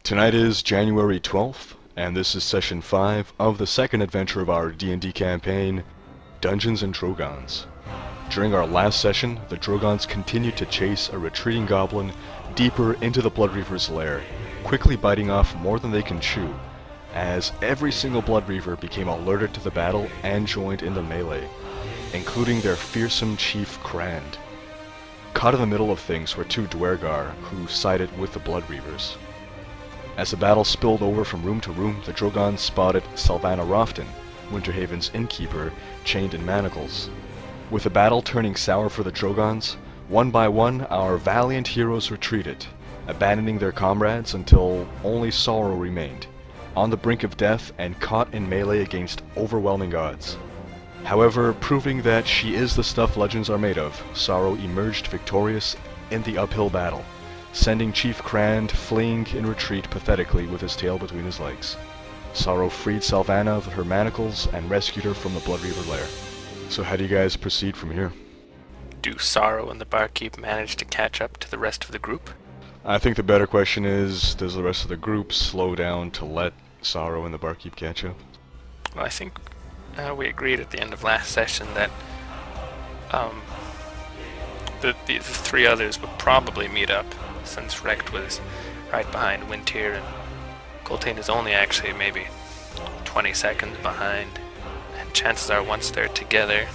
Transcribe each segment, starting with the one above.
Tonight is January 12th, and this is session 5 of the second adventure of our D&D campaign, Dungeons and Drogans. During our last session, the Drogans continued to chase a retreating goblin deeper into the Bloodreaver's lair, quickly biting off more than they can chew, as every single Bloodreaver became alerted to the battle and joined in the melee, including their fearsome chief Cran. Caught in the middle of things were two duergar who sided with the Bloodreavers. As the battle spilled over from room to room, the Drogans spotted Salvana Wrafton, Winterhaven's innkeeper, chained in manacles. With the battle turning sour for the Drogans, one by one our valiant heroes retreated, abandoning their comrades until only Sorrow remained, on the brink of death and caught in melee against overwhelming odds. However, proving that she is the stuff legends are made of, Sorrow emerged victorious in the uphill battle, sending Chief Cran fleeing in retreat pathetically with his tail between his legs. Sorrow freed Salvana of her manacles and rescued her from the Bloodreaver lair. So how do you guys proceed from here? Do Sorrow and the barkeep manage to catch up to the rest of the group? I think the better question is, does the rest of the group slow down to let Sorrow and the barkeep catch up? Well, I think we agreed at the end of last session that the three others would probably meet up, since Rect was right behind Winter and Coltane is only actually maybe 20 seconds behind. And chances are once they're together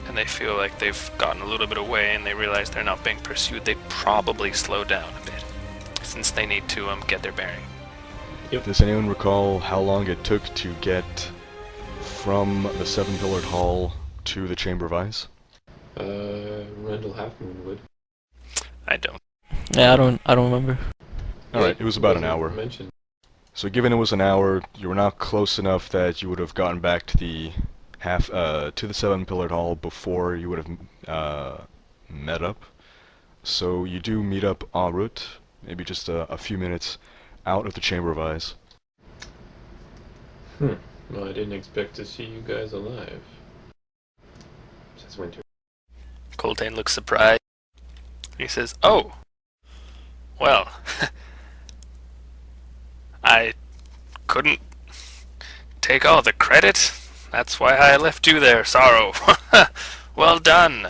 and they feel like they've gotten a little bit away and they realize they're not being pursued, they'd probably slow down a bit, since they need to get their bearing. Yep. Does anyone recall how long it took to get from the Seven-Pillared Hall to the Chamber of Eyes? Randall Halfmoon would. I don't. Yeah, I don't remember. Alright, it was about an hour. Mentioned. So given it was an hour, you were not close enough that you would have gotten back to the to the Seven-Pillared Hall before you would have met up. So you do meet up en route, maybe just a few minutes out of the Chamber of Eyes. Well, I didn't expect to see you guys alive. Says Winter. Coltane looks surprised. He says, "Oh, well, I couldn't take all the credit. That's why I left you there, Sorrow. Well done.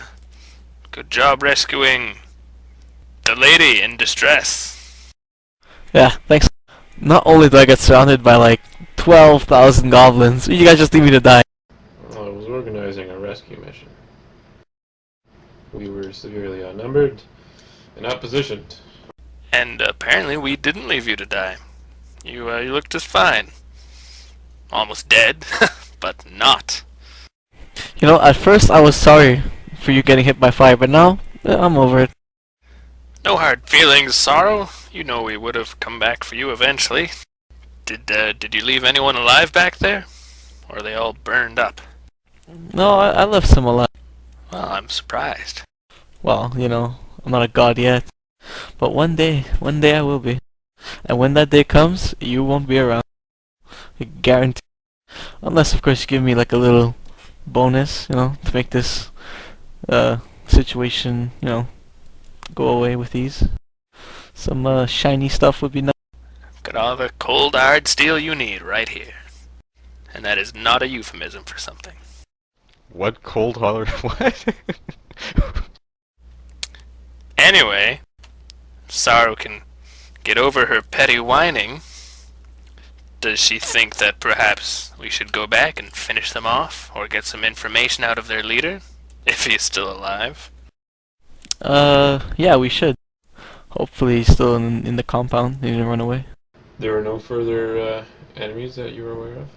Good job rescuing the lady in distress." Yeah, thanks. Not only do I get surrounded by like 12,000 goblins, you guys just leave me to die. Well, I was organizing a rescue mission. We were severely outnumbered and outpositioned. And apparently we didn't leave you to die. You looked just fine. Almost dead, but not. You know, at first I was sorry for you getting hit by fire, but now, I'm over it. No hard feelings, Sorrow. You know we would have come back for you eventually. Did you leave anyone alive back there? Or are they all burned up? No, I left some alive. Well, I'm surprised. Well, you know, I'm not a god yet. But one day I will be. And when that day comes, you won't be around. I guarantee. Unless, of course, you give me like a little bonus, you know, to make this situation, you know, go away with ease. Some shiny stuff would be nice. Got all the cold hard steel you need right here. And that is not a euphemism for something. What cold hard? What? Anyway, Sorrow can get over her petty whining. Does she think that perhaps we should go back and finish them off, or get some information out of their leader, if he's still alive? Yeah, we should. Hopefully he's still in the compound, he didn't run away. There were no further enemies that you were aware of?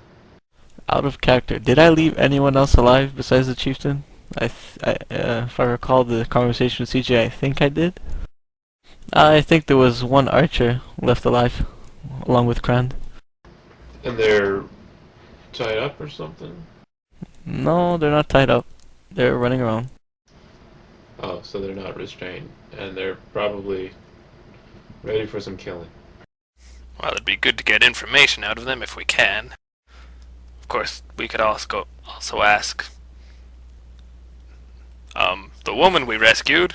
Out of character, did I leave anyone else alive besides the chieftain? If I recall the conversation with CJ, I think I did. I think there was one archer left alive, along with Cran. And they're tied up or something? No, they're not tied up. They're running around. Oh, so they're not restrained. And they're probably ready for some killing. Well, it'd be good to get information out of them if we can. Of course, we could also ask the woman we rescued,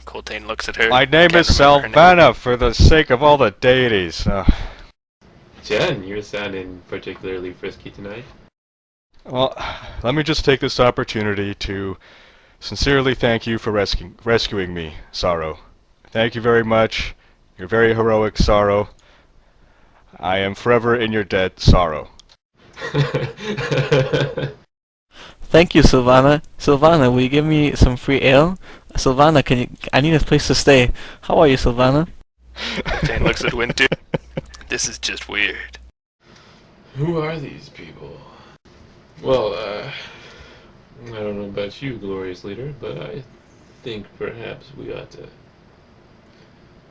Coltane looks at her. My name Can't is remember her name. Salvana, for the sake of all the deities. Jen, you're sounding particularly frisky tonight. Well, let me just take this opportunity to sincerely thank you for rescuing me, Sorrow. Thank you very much. You're very heroic, Sorrow. I am forever in your debt, Sorrow. Thank you, Salvana. Salvana, will you give me some free ale? Salvana, I need a place to stay. How are you, Salvana? Coltane looks at Winter. This is just weird. Who are these people? Well, I don't know about you, glorious leader, but I think perhaps we ought to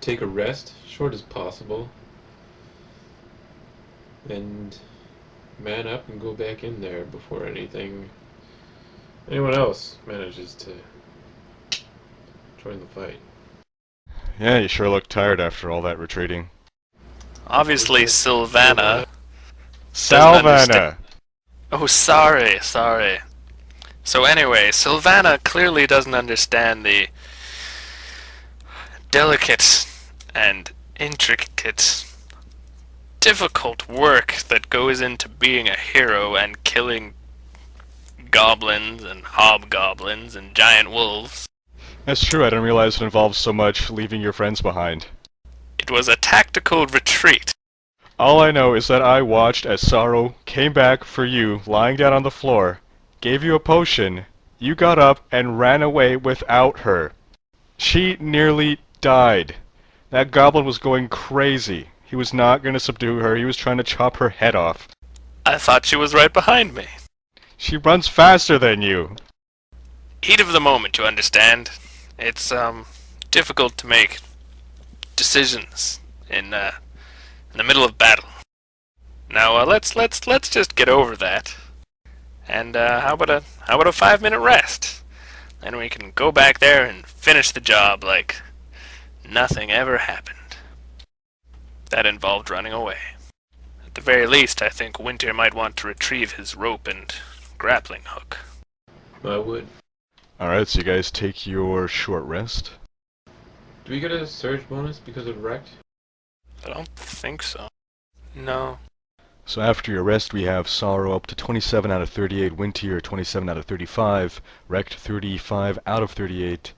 take a rest, short as possible, and man up and go back in there before anyone else manages to join the fight. Yeah, you sure look tired after all that retreating. Obviously, Salvana. Salvana! Oh, sorry. So anyway, Salvana clearly doesn't understand the delicate and intricate, difficult work that goes into being a hero and killing goblins and hobgoblins and giant wolves. That's true, I didn't realize it involves so much leaving your friends behind. It was a tactical retreat. All I know is that I watched as Sorrow came back for you, lying down on the floor, gave you a potion, you got up and ran away without her. She nearly died. That goblin was going crazy. He was not going to subdue her, he was trying to chop her head off. I thought she was right behind me. She runs faster than you. Heat of the moment, you understand. It's difficult to make decisions in the middle of battle. Now let's just get over that. And how about a 5-minute rest? Then we can go back there and finish the job like nothing ever happened. That involved running away. At the very least, I think Winter might want to retrieve his rope and grappling hook. I would. Alright, so you guys take your short rest. Do we get a surge bonus because of wrecked? I don't think so. No. So after your rest, we have Sorrow up to 27 out of 38, Wintier 27 out of 35, Wrecked 35 out of 38,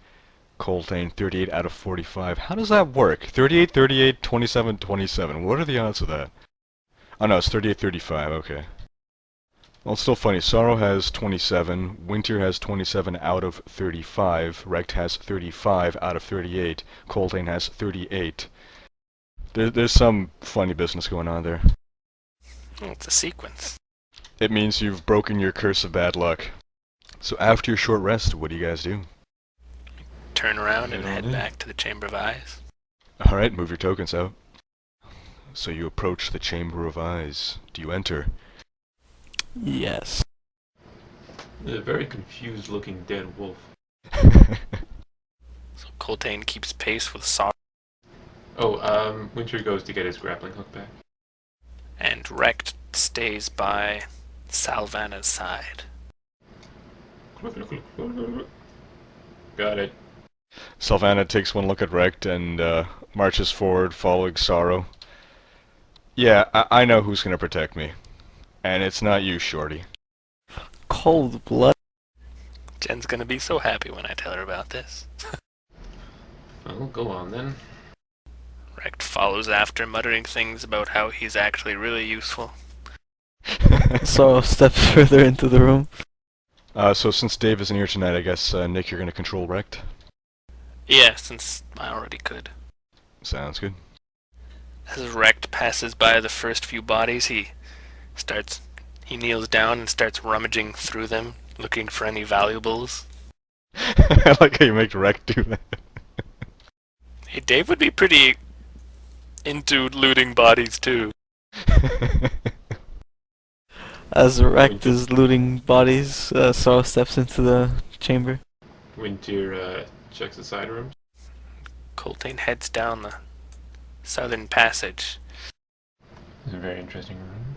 Coltane 38 out of 45. How does that work? 38, 38, 27, 27. What are the odds of that? Oh no, it's 38, 35, okay. Well, it's still funny. Sorrow has 27, Winter has 27 out of 35, Wrecked has 35 out of 38, Coltane has 38. There's some funny business going on there. Oh, it's a sequence. It means you've broken your curse of bad luck. So after your short rest, what do you guys do? Turn around and head back to the Chamber of Eyes. Alright, move your tokens out. So you approach the Chamber of Eyes. Do you enter? Yes. A very confused looking dead wolf. So Coltane keeps pace with Sorrow. Oh, Winter goes to get his grappling hook back. And Wrecked stays by Salvana's side. Got it. Salvana takes one look at Wrecked and marches forward, following Sorrow. Yeah, I know who's gonna protect me. And it's not you, Shorty. Cold blood. Jen's gonna be so happy when I tell her about this. Well, go on then. Wrecked follows after, muttering things about how he's actually really useful. Sorrow steps further into the room. So since Dave isn't here tonight, I guess, Nick, you're gonna control Wrecked? Yeah, since I already could. Sounds good. As Wrecked passes by the first few bodies, he kneels down and starts rummaging through them, looking for any valuables. I like how you make Wrecked do that. Hey, Dave would be pretty into looting bodies too. As Wrecked is looting bodies, Sorrow steps into the chamber. Winter checks the side rooms. Coltane heads down the southern passage. It's a very interesting room.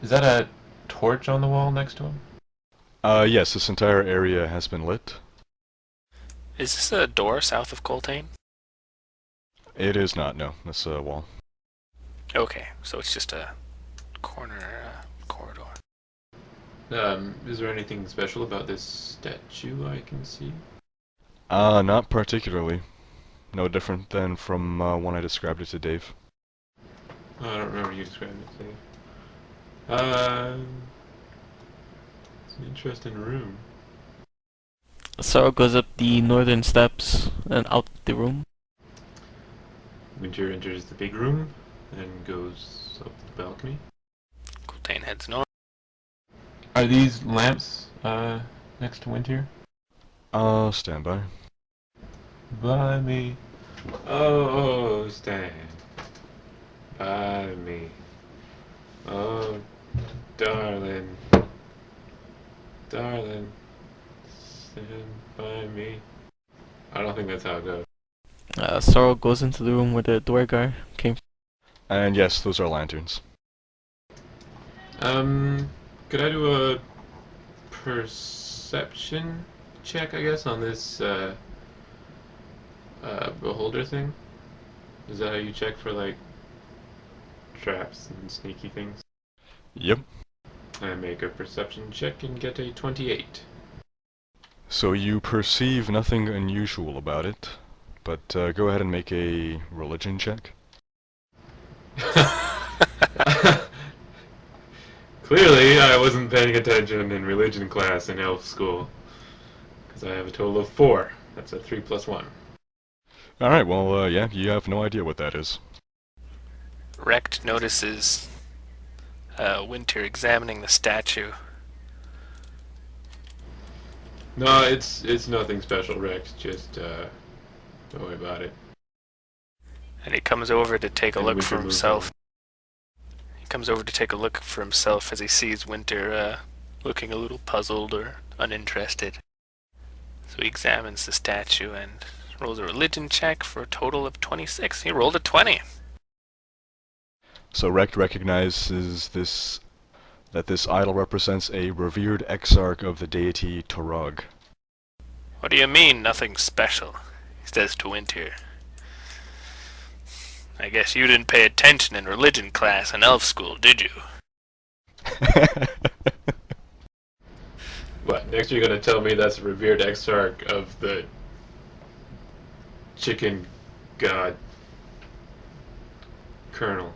Is that a torch on the wall next to him? Yes, this entire area has been lit. Is this a door south of Coltane? It is not, no. That's a wall. Okay, so it's just a corner corridor. Is there anything special about this statue I can see? Not particularly. No different than from when I described it to Dave. Oh, I don't remember you describing it to me. It's an interesting room. Sorrow goes up the northern steps and out the room. Winter enters the big room and goes up the balcony. Coltane heads north. Are these lamps next to Winter? Stand by. By me. Oh, stand by me. Oh, darling. Darling. Stand by me. I don't think that's how it goes. Sorrow goes into the room where the duergar came from. And yes, those are lanterns. Could I do a perception check, I guess, on this, beholder thing? Is that how you check for, like, traps and sneaky things? Yep. I make a perception check and get a 28. So you perceive nothing unusual about it, but go ahead and make a religion check. Clearly, I wasn't paying attention in religion class in elf school, because I have a total of 4. That's a 3 plus 1. Alright, well, yeah, you have no idea what that is. Rekt notices Winter examining the statue. No, it's nothing special, Rex. Just don't worry about it. And he comes over to take a And look Winter for moves himself. He comes over to take a look for himself as he sees Winter looking a little puzzled or uninterested. So he examines the statue and rolls a religion check for a total of 26. He rolled a 20. So Rekt recognizes that this idol represents a revered exarch of the deity Torog. What do you mean, nothing special? He says to Winter. I guess you didn't pay attention in religion class in elf school, did you? What, next you're gonna tell me that's a revered exarch of the chicken god colonel?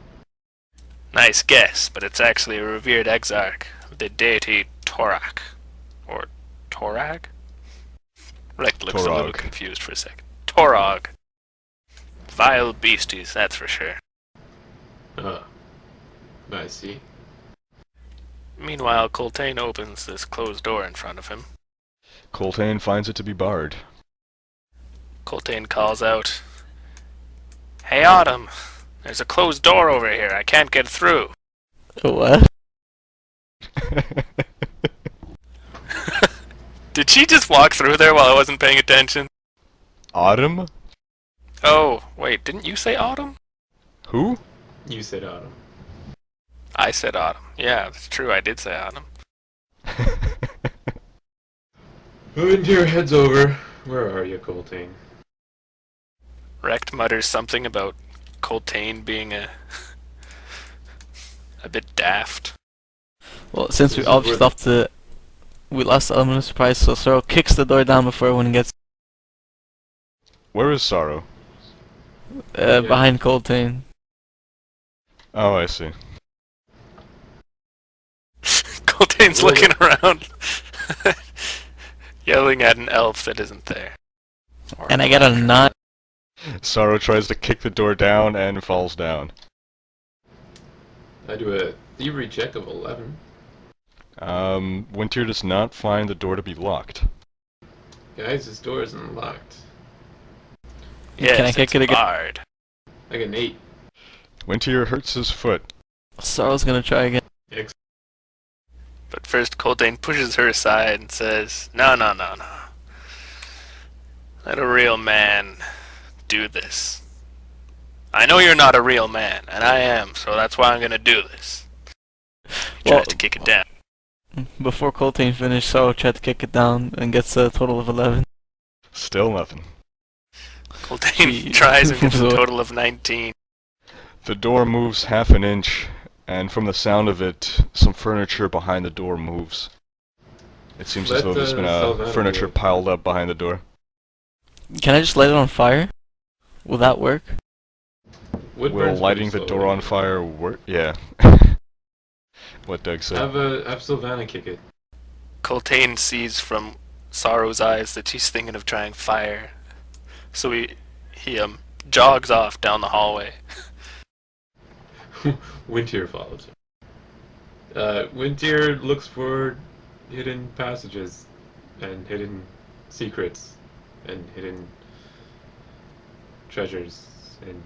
Nice guess, but it's actually a revered exarch of the deity Torak. Or Torag? Rekt looks a little Torog. confused for a second. Torog. Vile beasties, that's for sure. I see. Meanwhile, Coltane opens this closed door in front of him. Coltane finds it to be barred. Coltane calls out, "Hey Autumn, there's a closed door over here, I can't get through." What? Did she just walk through there while I wasn't paying attention? Autumn? Oh, wait, didn't you say Autumn? Who? You said Autumn. I said Autumn. Yeah, that's true, I did say Autumn. Winter heads over. Where are you, Coltane? Rekt mutters something about Coltane being a bit daft. Well, since we This is obviously where- lost we lost the element of surprise, so Sorrow kicks the door down before everyone gets Where is Sorrow? Yeah. behind Coltane. Oh, I see. Coltane's Well, looking around, yelling at an elf that isn't there. Or And I get a 9. Sorrow tries to kick the door down and falls down. I do a thievery check of 11. Winter does not find the door to be locked. Guys, this door isn't locked. Yes, Can I kick it's it again? barred. I get an 8. Winter hurts his foot. Sorrow's gonna try again. But first Coltane pushes her aside and says, No. Let a real man do this. I know you're not a real man, and I am, so that's why I'm gonna do this. He tries to kick it down. Before Coltane finished, Sorrow tried to kick it down and gets a total of 11. Still nothing. Coltane tries and gets a total of 19. The door moves half an inch, and from the sound of it, some furniture behind the door moves. It seems as though there's been furniture piled up behind the door. Can I just light it on fire? Will that work? Will lighting the door on fire work? Yeah. What Doug said. Have Salvana kick it. Coltane sees from Sorrow's eyes that she's thinking of trying fire. So he jogs off down the hallway. Winter follows her. Winter looks for hidden passages and hidden secrets and hidden treasures and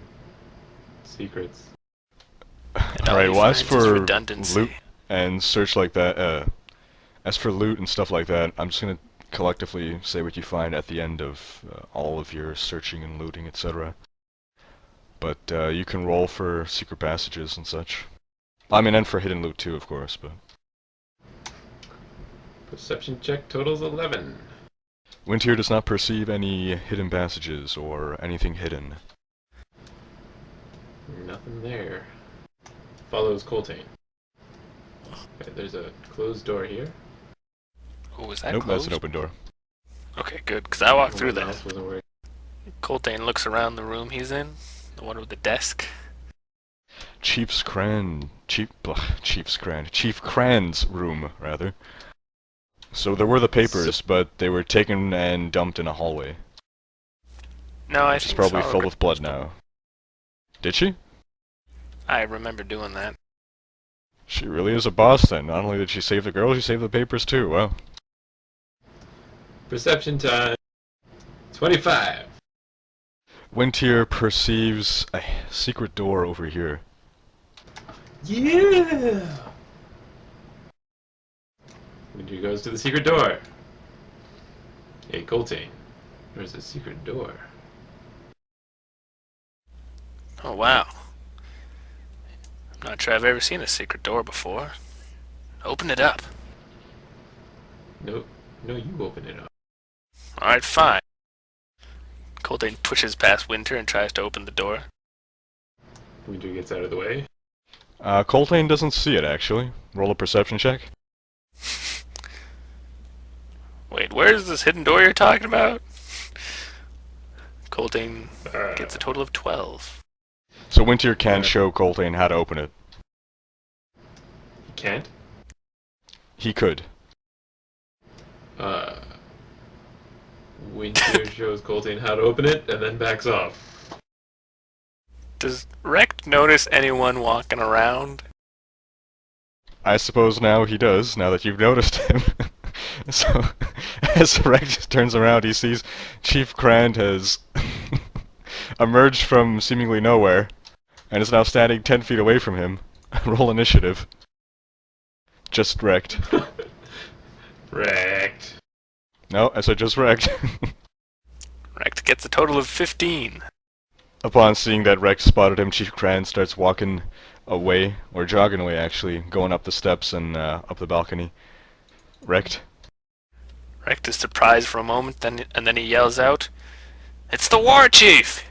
secrets. Alright, well, as for loot and search like that, as for loot and stuff like that, I'm just gonna collectively say what you find at the end of all of your searching and looting, etc. But you can roll for secret passages and such. I mean, and for hidden loot too, of course, but... Perception check totals 11. Winter does not perceive any hidden passages or anything hidden. Nothing there. Follows Coltane. Okay, there's a closed door here. Oh, is that nope, closed? that's an open door. Okay, good, because I walked through that. Wasn't working. Coltane looks around the room he's in, the one with the desk. Chief Cran's room, rather. So there were the papers, but they were taken and dumped in a hallway. No, I think it's probably filled with blood now. Did she? I remember doing that. She really is a boss then. Not only did she save the girl, she saved the papers too. Wow. Perception time. 25. Winter perceives a secret door over here. Yeah! Winter goes to the secret door. Hey, Coltane, there's a secret door. Oh, wow. I'm not sure I've ever seen a secret door before. Open it up. No, you open it up. Alright, fine. Coltane pushes past Winter and tries to open the door. Winter gets out of the way. Coltane doesn't see it, actually. Roll a perception check. Wait, where's this hidden door you're talking about? Coltane gets a total of 12. So Winter can't show Coltane how to open it. He can't? He could. Winter shows Coltane how to open it, and then backs off. Does Rekt notice anyone walking around? I suppose now he does, now that you've noticed him. So, as Rekt turns around, he sees Chief Cran has emerged from seemingly nowhere, and is now standing 10 feet away from him. Roll initiative. Just Rekt. Rekt. No, I said just Rekt. Rekt gets a total of 15. Upon seeing that Rekt spotted him, Chief Cran starts walking away, or jogging away actually, going up the steps and up the balcony. Rekt. Rekt is surprised for a moment, and then he yells out, "It's the War Chief!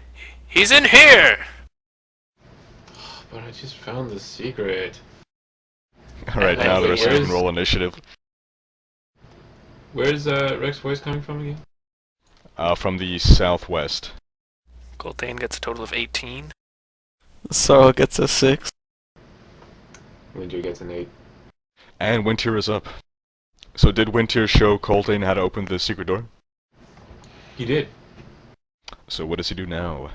He's in here!" But I just found the secret. Alright, now the rest of you can roll initiative. Where's Rekt's voice coming from again? From the southwest. Coltane gets a total of 18. Sorrow gets a 6. Winter gets an 8. And Winter is up. So did Winter show Coltane how to open the secret door? He did. So what does he do now?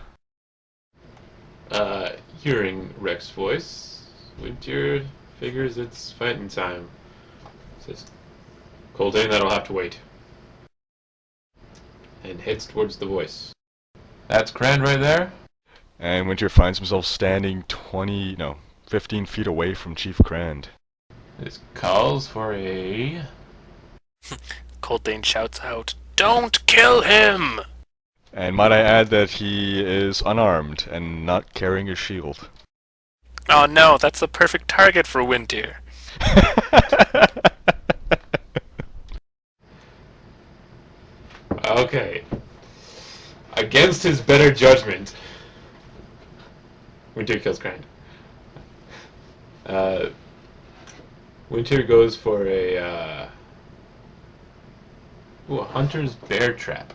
Hearing Rekt's voice, Winter figures it's fighting time. Says, Coltane, that'll have to wait. And heads towards the voice. That's Cran right there? And Winter finds himself standing 15 feet away from Chief Cran. This calls for a... Coltane shouts out, "Don't kill him!" And might I add that he is unarmed and not carrying a shield. Oh no, that's the perfect target for Winter. Okay. against his better judgment, Winter kills Cran. Winter goes for a hunter's bear trap.